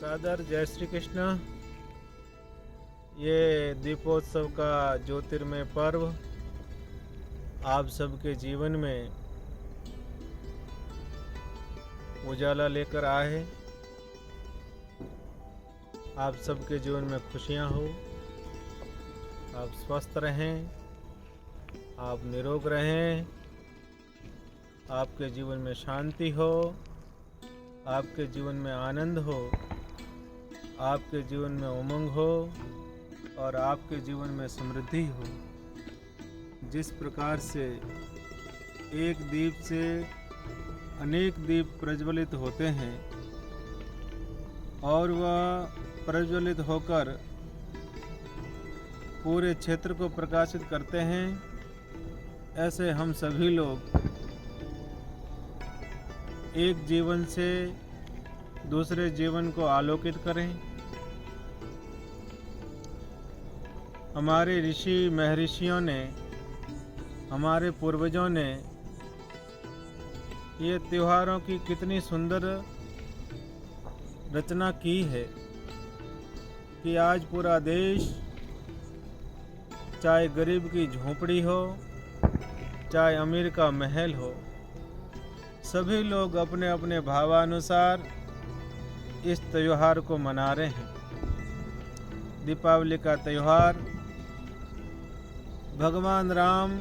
सादर जय श्री कृष्ण। ये दीपोत्सव का ज्योतिर्मय पर्व आप सबके जीवन में उजाला लेकर आए। आप सबके जीवन में खुशियां हो, आप स्वस्थ रहें, आप निरोग रहें, आपके जीवन में शांति हो, आपके जीवन में आनंद हो, आपके जीवन में उमंग हो और आपके जीवन में समृद्धि हो। जिस प्रकार से एक दीप से अनेक दीप प्रज्वलित होते हैं और वह प्रज्वलित होकर पूरे क्षेत्र को प्रकाशित करते हैं, ऐसे हम सभी लोग एक जीवन से दूसरे जीवन को आलोकित करें। हमारे ऋषि महर्षियों ने, हमारे पूर्वजों ने ये त्योहारों की कितनी सुंदर रचना की है कि आज पूरा देश, चाहे गरीब की झोपड़ी हो, चाहे अमीर का महल हो, सभी लोग अपने अपने भावानुसार इस त्यौहार को मना रहे हैं। दीपावली का त्यौहार भगवान राम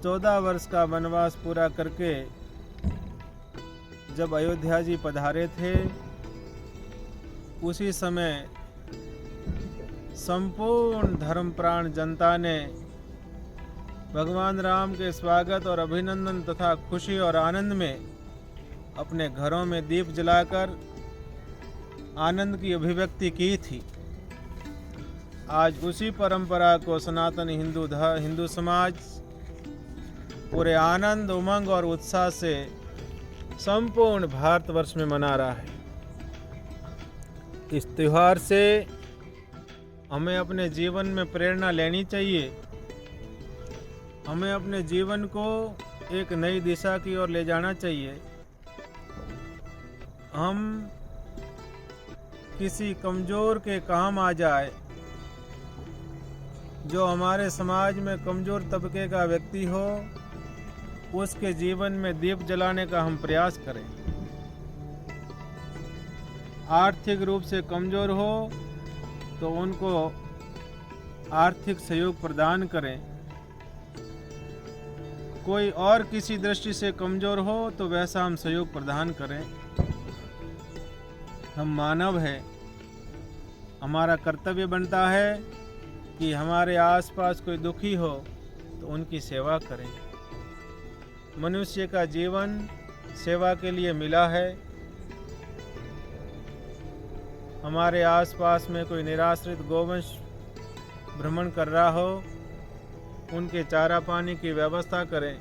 14 वर्ष का वनवास पूरा करके जब अयोध्या जी पधारे थे, उसी समय संपूर्ण धर्मप्राण जनता ने भगवान राम के स्वागत और अभिनंदन तथा खुशी और आनंद में अपने घरों में दीप जलाकर आनंद की अभिव्यक्ति की थी। आज उसी परंपरा को सनातन हिंदू समाज पूरे आनंद, उमंग और उत्साह से संपूर्ण भारतवर्ष में मना रहा है। इस त्योहार से हमें अपने जीवन में प्रेरणा लेनी चाहिए। हमें अपने जीवन को एक नई दिशा की ओर ले जाना चाहिए। हम किसी कमज़ोर के काम आ जाए, जो हमारे समाज में कमज़ोर तबके का व्यक्ति हो, उसके जीवन में दीप जलाने का हम प्रयास करें। आर्थिक रूप से कमज़ोर हो तो उनको आर्थिक सहयोग प्रदान करें। कोई और किसी दृष्टि से कमज़ोर हो तो वैसा हम सहयोग प्रदान करें। हम मानव हैं, हमारा कर्तव्य बनता है कि हमारे आसपास कोई दुखी हो तो उनकी सेवा करें। मनुष्य का जीवन सेवा के लिए मिला है। हमारे आसपास में कोई निराश्रित गोवंश भ्रमण कर रहा हो, उनके चारा पानी की व्यवस्था करें,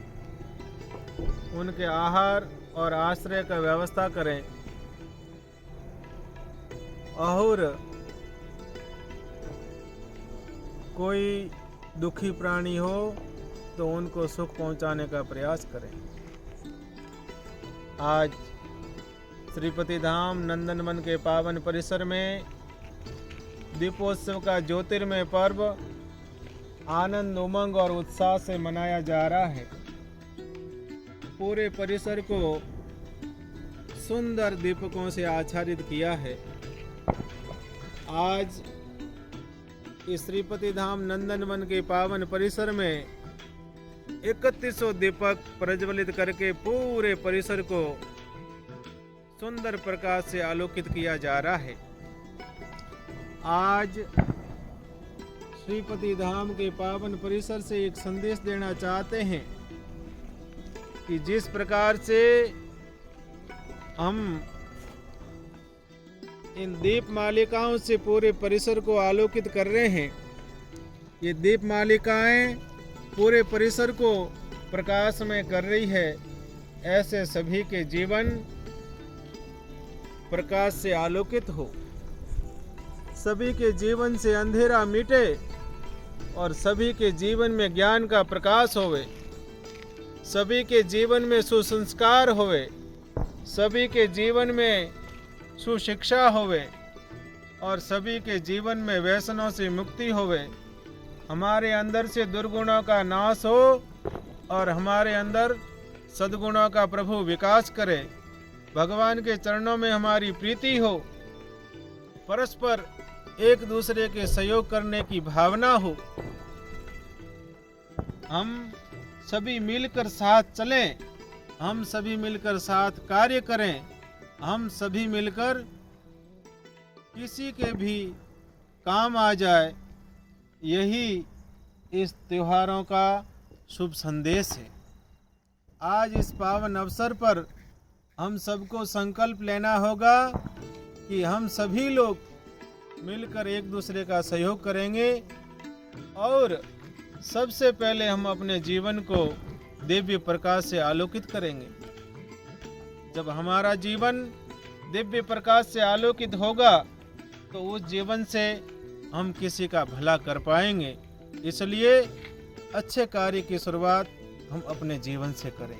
उनके आहार और आश्रय का व्यवस्था करें और कोई दुखी प्राणी हो तो उनको सुख पहुंचाने का प्रयास करें। आज श्रीपति धाम नंदनवन के पावन परिसर में दीपोत्सव का ज्योतिर्मय पर्व आनंद, उमंग और उत्साह से मनाया जा रहा है। पूरे परिसर को सुंदर दीपकों से आच्छादित किया है। आज इस श्रीपति धाम नंदनवन के पावन परिसर में 3100 दीपक प्रज्वलित करके पूरे परिसर को सुंदर प्रकाश से आलोकित किया जा रहा है। आज श्रीपति धाम के पावन परिसर से एक संदेश देना चाहते हैं कि जिस प्रकार से हम इन दीप मालिकाओं से पूरे परिसर को आलोकित कर रहे हैं, ये दीप मालिकाएं पूरे परिसर को प्रकाशमय कर रही है। ऐसे सभी के जीवन प्रकाश से आलोकित हो, सभी के जीवन से अंधेरा मिटे और सभी के जीवन में ज्ञान का प्रकाश होवे, सभी के जीवन में सुसंस्कार होवे, सभी के जीवन में सुशिक्षा होवे और सभी के जीवन में व्यसनों से मुक्ति होवे। हमारे अंदर से दुर्गुणों का नाश हो और हमारे अंदर सद्गुणों का प्रभु विकास करे। भगवान के चरणों में हमारी प्रीति हो, परस्पर एक दूसरे के सहयोग करने की भावना हो। हम सभी मिलकर साथ चलें, हम सभी मिलकर साथ कार्य करें, हम सभी मिलकर किसी के भी काम आ जाए, यही इस त्योहारों का शुभ संदेश है। आज इस पावन अवसर पर हम सबको संकल्प लेना होगा कि हम सभी लोग मिलकर एक दूसरे का सहयोग करेंगे और सबसे पहले हम अपने जीवन को दिव्य प्रकाश से आलोकित करेंगे। जब हमारा जीवन दिव्य प्रकाश से आलोकित होगा तो उस जीवन से हम किसी का भला कर पाएंगे। इसलिए अच्छे कार्य की शुरुआत हम अपने जीवन से करें।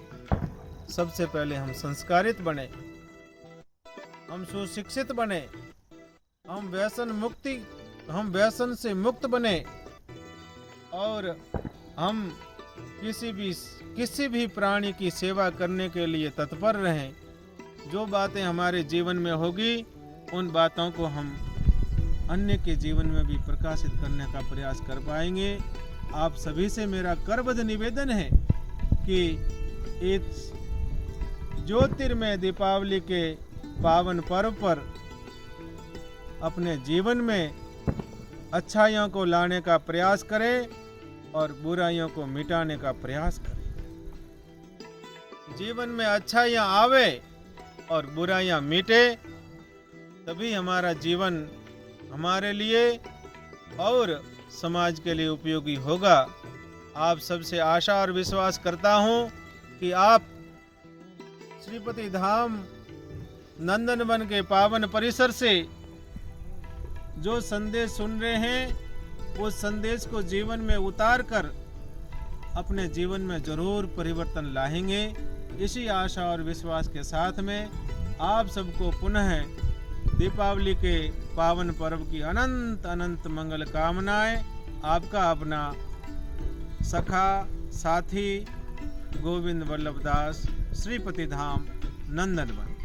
सबसे पहले हम संस्कारित बने, हम सुशिक्षित बने, हम व्यसन से मुक्त बने और हम किसी भी प्राणी की सेवा करने के लिए तत्पर रहें। जो बातें हमारे जीवन में होगी उन बातों को हम अन्य के जीवन में भी प्रकाशित करने का प्रयास कर पाएंगे। आप सभी से मेरा करबद्ध निवेदन है कि इस ज्योतिर्मय दीपावली के पावन पर्व पर अपने जीवन में अच्छाइयों को लाने का प्रयास करें और बुराइयों को मिटाने का प्रयास करें। जीवन में अच्छाइयाँ आवे और बुराइयाँ मिटे, तभी हमारा जीवन हमारे लिए और समाज के लिए उपयोगी होगा। आप सबसे आशा और विश्वास करता हूँ कि आप श्रीपति धाम नंदनवन के पावन परिसर से जो संदेश सुन रहे हैं उस संदेश को जीवन में उतार कर अपने जीवन में जरूर परिवर्तन लाएंगे। इसी आशा और विश्वास के साथ में आप सबको पुनः दीपावली के पावन पर्व की अनंत अनंत मंगल कामनाएं। आपका अपना सखा साथी गोविंद वल्लभ दास, श्रीपति धाम नंदनवन।